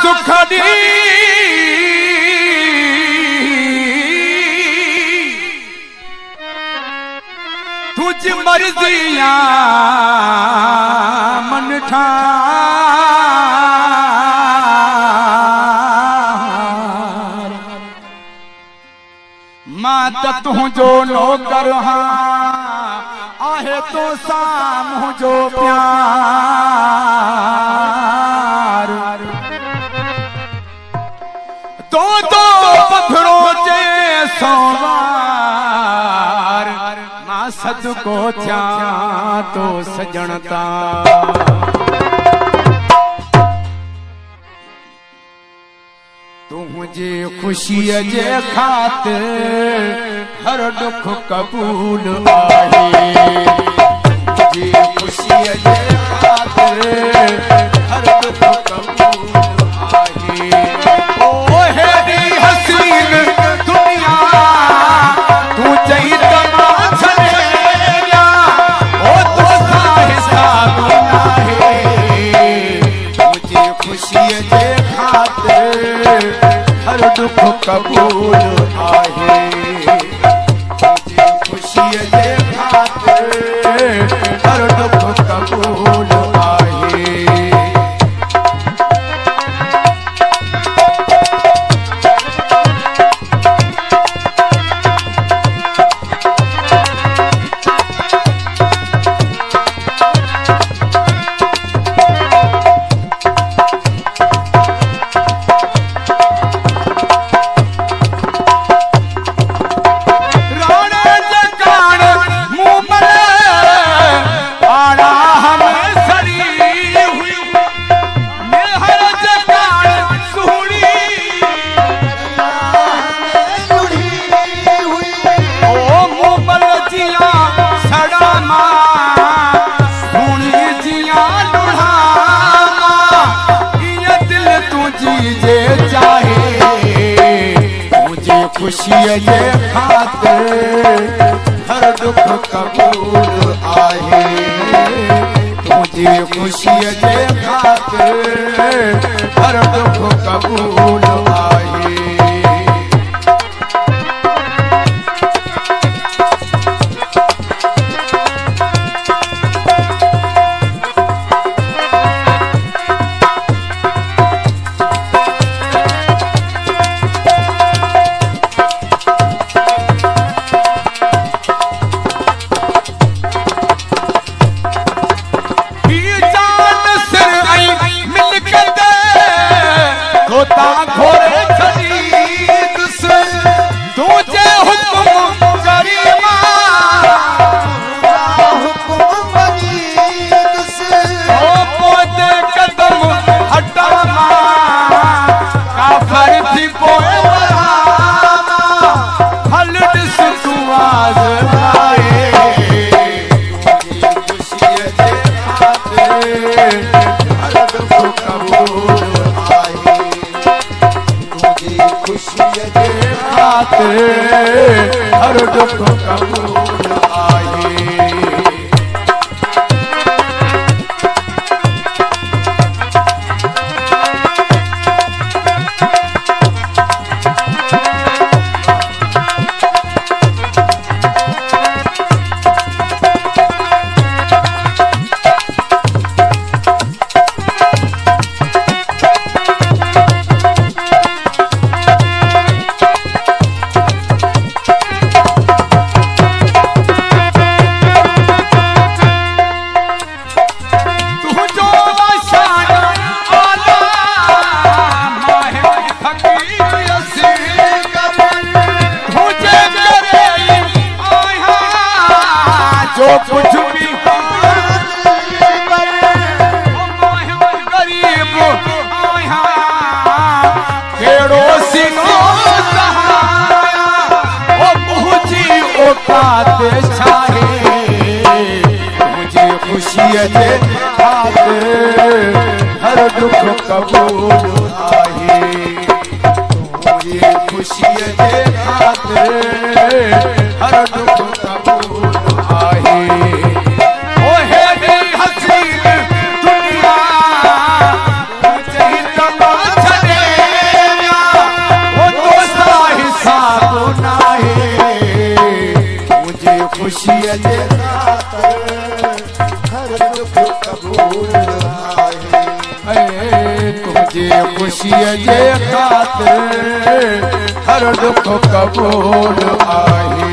सुखड़ी तुझ मर्जियां मन ठार मां त तुझो नौकर हाँ आहे तो साम जो प्यार तो पथरों जे सोवार मां सदको थिया तो सजणता तुझे खुशी जे खातिर हर दुख कबूल आहे तुझे खुशी जे खातिर हर दुख कबूल आहे ओ हेरी हसीन दुनिया तू चई तमा छड़िया ओ तो सा हिसाब आहे तुझे खुशी जे खातिर हर दुख कबूल आहे तुझे खुशी जे खातिर हर दुख कबूल आहे खुशी जे खातिर हर दुख कबूल आहे तुझे खुशी जे खातिर हर दुख कबूल आहे हर दुख कबूल आहे जो कुछ भी गरीब आया केड़ो सिनो सहाया ओ मुझी औकात छाहे मुझे खुशी जे खातिर हर दुख कबूल आहे मुझे खुशी जे खातिर हर दुख कबूल आहे ओ हेरी हसीन दुनिया तुझे तमा जे ख़ातिर हर दुख कबूल आहे। तुझे खुशी जे खातिर हर दुख कबूल आहे।